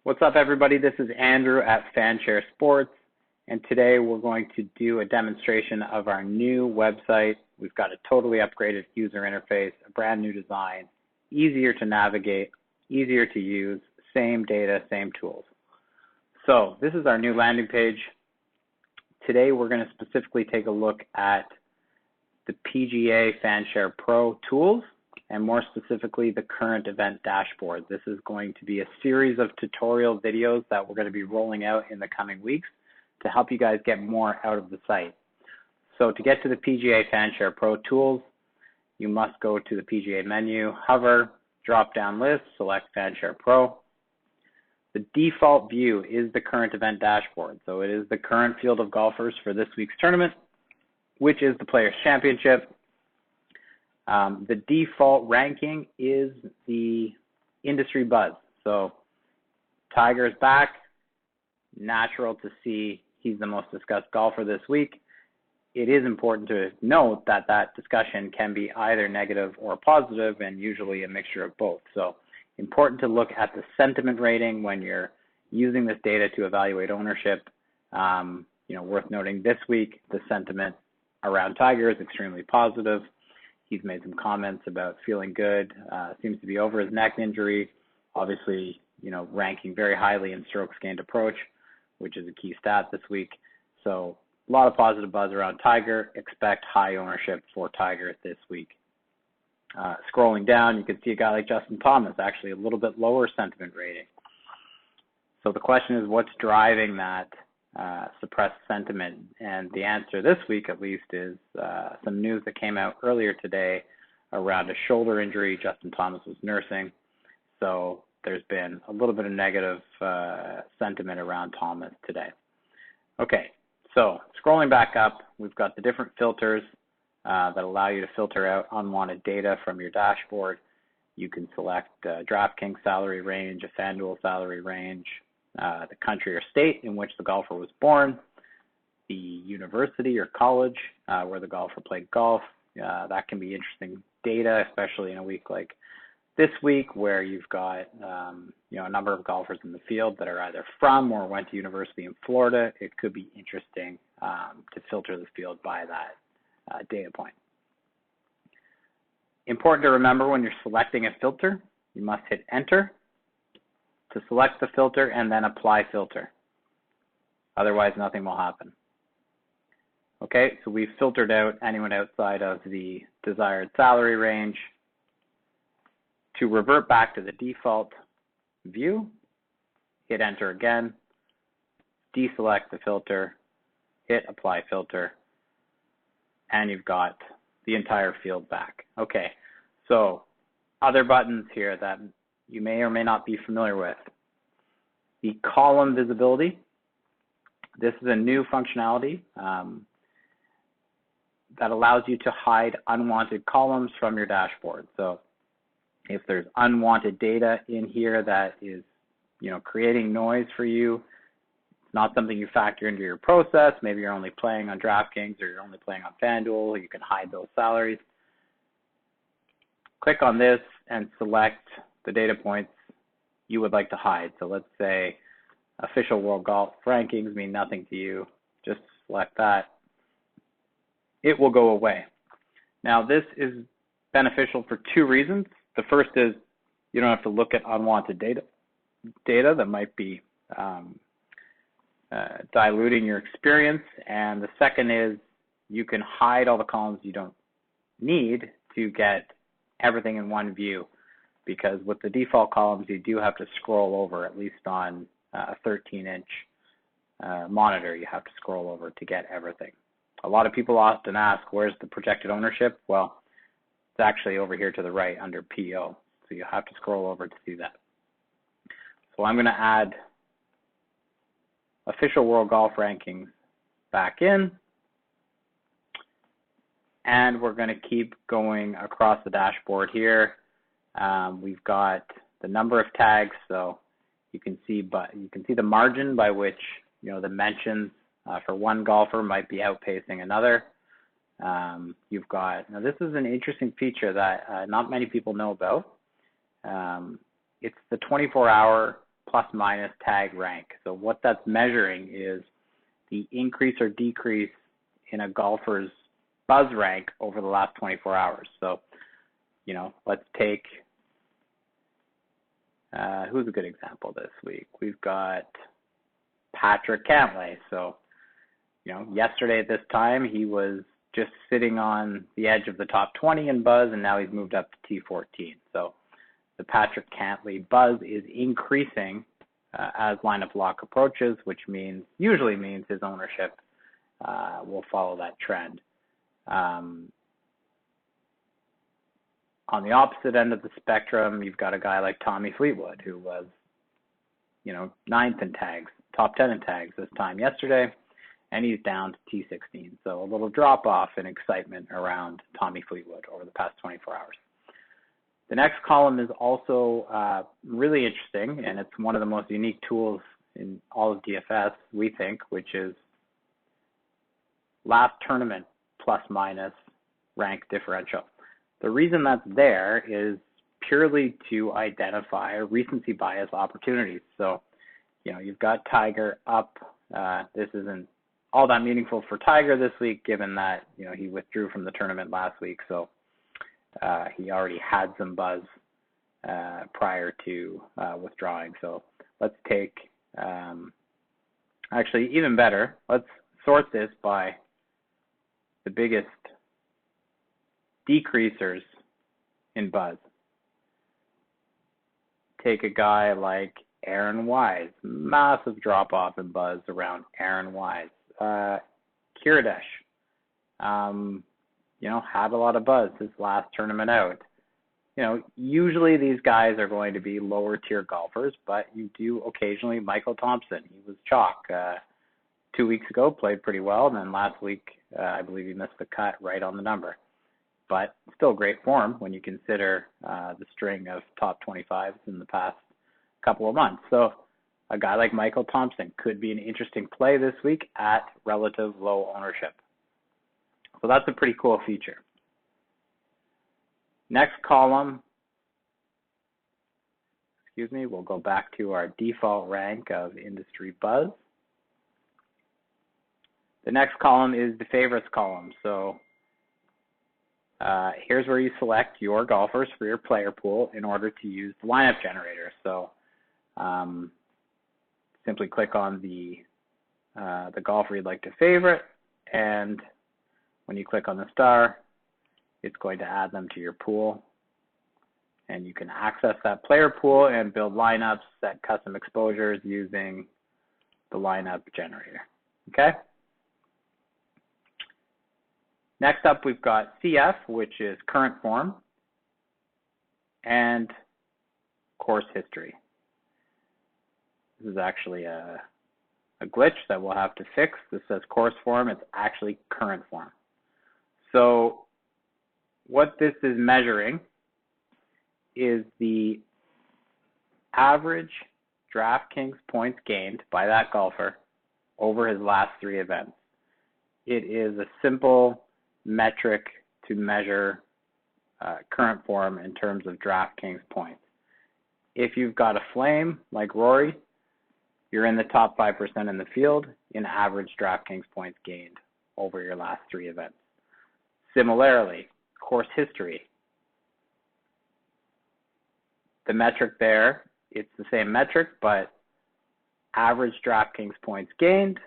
What's up, everybody? This is Andrew at Fanshare Sports, and today we're going to do a demonstration of our new website. We've got a totally upgraded user interface, a brand new design, easier to navigate, easier to use, same data, same tools. So this is our new landing page. Today we're going to specifically take a look at the PGA Fanshare Pro tools, and more specifically, the current event dashboard. This is going to be a series of tutorial videos that we're going to be rolling out in the coming weeks to help you guys get more out of the site. So to get to the PGA Fanshare Pro tools, you must go to the PGA menu, hover, drop-down list, select Fanshare Pro. The default view is the current event dashboard. So it is the current field of golfers for this week's tournament, which is the Players' Championship. The default ranking is the industry buzz. So Tiger's back, natural to see he's the most discussed golfer this week. It is important to note that that discussion can be either negative or positive, and usually a mixture of both. So important to look at the sentiment rating when you're using this data to evaluate ownership. Worth noting this week, the sentiment around Tiger is extremely positive. He's made some comments about feeling good, seems to be over his neck injury, obviously, ranking very highly in strokes gained approach, which is a key stat this week. So a lot of positive buzz around Tiger. Expect high ownership for Tiger this week. Scrolling down, you can see a guy like Justin Thomas, actually a little bit lower sentiment rating. So the question is, what's driving that suppressed sentiment? And the answer this week, at least, is some news that came out earlier today around a shoulder injury Justin Thomas was nursing. So there's been a little bit of negative sentiment around Thomas today. Okay, so scrolling back up, we've got the different filters that allow you to filter out unwanted data from your dashboard. You can select DraftKings salary range, a FanDuel salary range, the country or state in which the golfer was born, the university or college where the golfer played golf. That can be interesting data, especially in a week like this week where you've got a number of golfers in the field that are either from or went to university in Florida. It could be interesting to filter the field by that data point. Important to remember when you're selecting a filter, you must hit enter to select the filter and then apply filter. Otherwise, nothing will happen. Okay, so we've filtered out anyone outside of the desired salary range. To revert back to the default view, hit enter again, deselect the filter, hit apply filter, and you've got the entire field back. Okay, so other buttons here that you may or may not be familiar with. The column visibility. This is a new functionality that allows you to hide unwanted columns from your dashboard. So if there's unwanted data in here that is, creating noise for you, it's not something you factor into your process. Maybe you're only playing on DraftKings or you're only playing on FanDuel. You can hide those salaries. Click on this and select the data points you would like to hide. So let's say official world golf rankings mean nothing to you. Just select that. It will go away. Now this is beneficial for two reasons. The first is you don't have to look at unwanted data that might be diluting your experience. And the second is you can hide all the columns you don't need to get everything in one view, because with the default columns, you do have to scroll over, at least on a 13-inch monitor. You have to scroll over to get everything. A lot of people often ask, where's the projected ownership? Well, it's actually over here to the right under PO. So you have to scroll over to see that. So I'm going to add official world golf rankings back in. And we're going to keep going across the dashboard here. We've got the number of tags, so you can see the margin by which the mentions for one golfer might be outpacing another. You've got, now this is an interesting feature that not many people know about. It's the 24-hour plus minus tag rank. So what that's measuring is the increase or decrease in a golfer's buzz rank over the last 24 hours. So, let's take, who's a good example this week? We've got Patrick Cantlay. So, yesterday at this time, he was just sitting on the edge of the top 20 in buzz, and now he's moved up to T14. So the Patrick Cantlay buzz is increasing as line of lock approaches, which usually means his ownership will follow that trend. On the opposite end of the spectrum, you've got a guy like Tommy Fleetwood, who was, 9th in tags, top 10 in tags this time yesterday, and he's down to T16. So a little drop off in excitement around Tommy Fleetwood over the past 24 hours. The next column is also really interesting, and it's one of the most unique tools in all of DFS, we think, which is last tournament plus minus rank differential. The reason that's there is purely to identify recency bias opportunities. So, you've got Tiger up. This isn't all that meaningful for Tiger this week, given that, he withdrew from the tournament last week. So he already had some buzz prior to withdrawing. So let's take, actually even better, let's sort this by the biggest decreasers in buzz. Take a guy like Aaron Wise, massive drop off in buzz around Aaron Wise. Kiridesh, had a lot of buzz his last tournament out. Usually these guys are going to be lower tier golfers, but you do occasionally. Michael Thompson, he was chalk 2 weeks ago, played pretty well, and then last week, I believe he missed the cut right on the number. But still great form when you consider the string of top 25s in the past couple of months. So a guy like Michael Thompson could be an interesting play this week at relative low ownership. So that's a pretty cool feature. Next column, we'll go back to our default rank of industry buzz. The next column is the favorites column. So here's where you select your golfers for your player pool in order to use the lineup generator. So simply click on the golfer you'd like to favorite, and when you click on the star, it's going to add them to your pool. And you can access that player pool and build lineups, set custom exposures using the lineup generator. Okay? Next up, we've got CF, which is current form, and course history. This is actually a glitch that we'll have to fix. This says course form. It's actually current form. So what this is measuring is the average DraftKings points gained by that golfer over his last 3 events. It is a simple metric to measure current form in terms of DraftKings points. If you've got a flame like Rory, you're in the top 5% in the field in average DraftKings points gained over your last 3 events. Similarly, course history. The metric there, it's the same metric, but average DraftKings points gained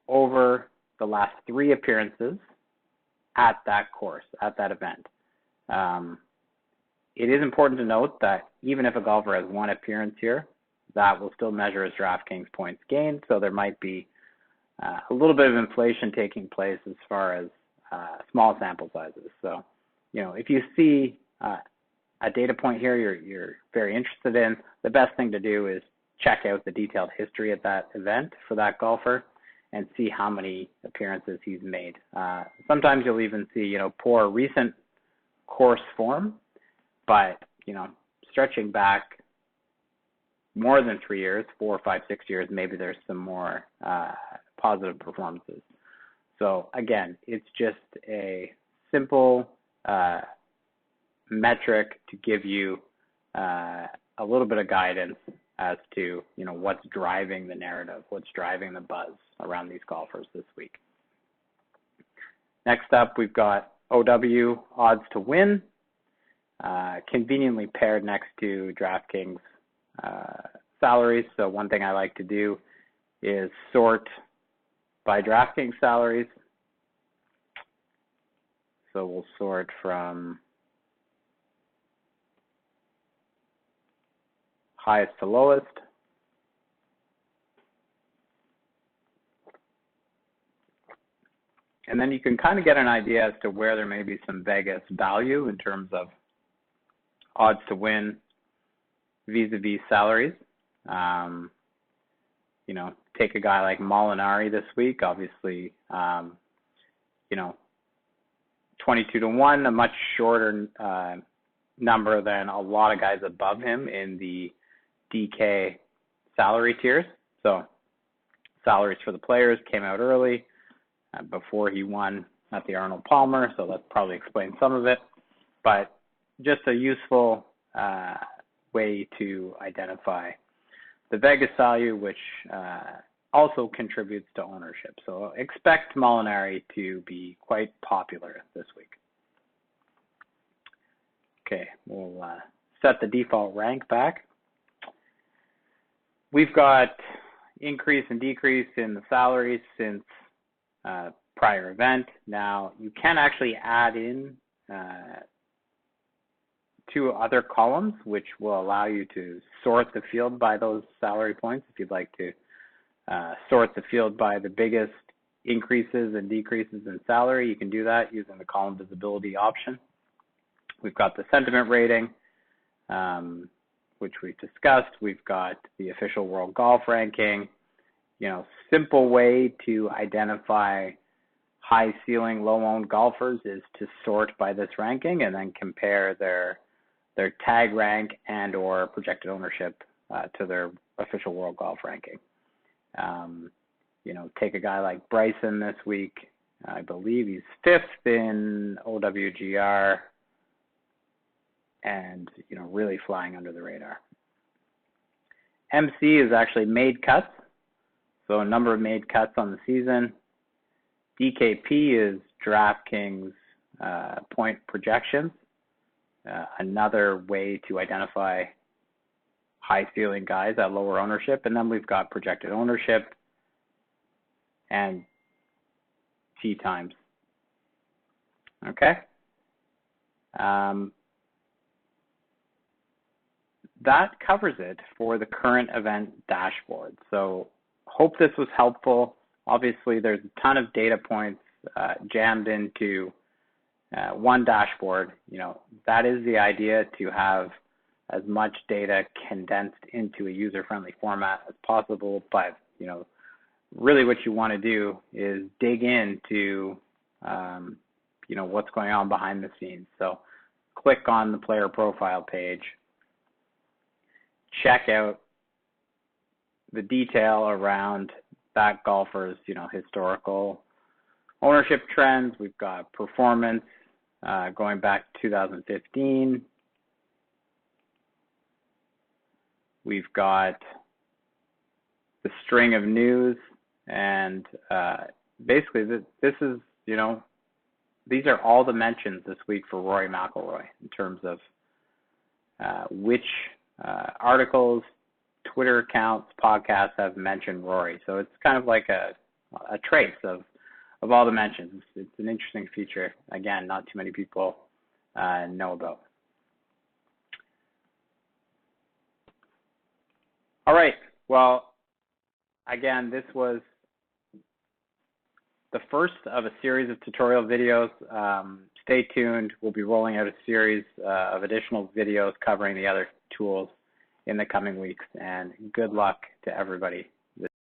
over the last 3 appearances at that course, at that event. It is important to note that even if a golfer has 1 appearance here, that will still measure as DraftKings points gained. So there might be a little bit of inflation taking place as far as small sample sizes. So, if you see a data point here you're very interested in, the best thing to do is check out the detailed history at that event for that golfer and see how many appearances he's made. Sometimes you'll even see, poor recent course form, but, stretching back more than 3 years, 4, 5, 6 years, maybe there's some more positive performances. So again, it's just a simple metric to give you a little bit of guidance as to, what's driving the narrative, what's driving the buzz around these golfers this week. Next up, we've got OW odds to win, conveniently paired next to DraftKings salaries. So one thing I like to do is sort by DraftKings salaries. So we'll sort from highest to lowest. And then you can kind of get an idea as to where there may be some Vegas value in terms of odds to win vis-a-vis salaries. Take a guy like Molinari this week, obviously, 22 to 1, a much shorter number than a lot of guys above him in the DK salary tiers. So salaries for the players came out early before he won at the Arnold Palmer, so that probably explains some of it. But just a useful way to identify the Vegas value, which also contributes to ownership. So expect Molinari to be quite popular this week. Okay, we'll set the default rank back. We've got increase and decrease in the salaries since prior event. Now, you can actually add in two other columns, which will allow you to sort the field by those salary points. If you'd like to sort the field by the biggest increases and decreases in salary, you can do that using the column visibility option. We've got the sentiment rating, which we've discussed. We've got the official world golf ranking. Simple way to identify high ceiling, low owned golfers is to sort by this ranking and then compare their tag rank and or projected ownership to their official world golf ranking. Take a guy like Bryson this week. I believe he's 5th in OWGR and, really flying under the radar. MC is actually made cuts, so a number of made cuts on the season. DKP is DraftKings point projections, another way to identify high ceiling guys at lower ownership. And then we've got projected ownership and tee times. Okay. That covers it for the current event dashboard. So hope this was helpful. Obviously, there's a ton of data points jammed into one dashboard. That is the idea, to have as much data condensed into a user-friendly format as possible. But, really what you want to do is dig into, what's going on behind the scenes. So click on the player profile page, check out the detail around that golfer's, historical ownership trends. We've got performance going back to 2015. We've got the string of news, and basically this is, these are all the mentions this week for Rory McIlroy in terms of which articles, Twitter accounts, podcasts have mentioned Rory. So it's kind of like a trace of all the mentions. It's an interesting feature. Again, not too many people know about. All right. Well, again, this was the first of a series of tutorial videos. Stay tuned. We'll be rolling out a series of additional videos covering the other tools in the coming weeks, and good luck to everybody.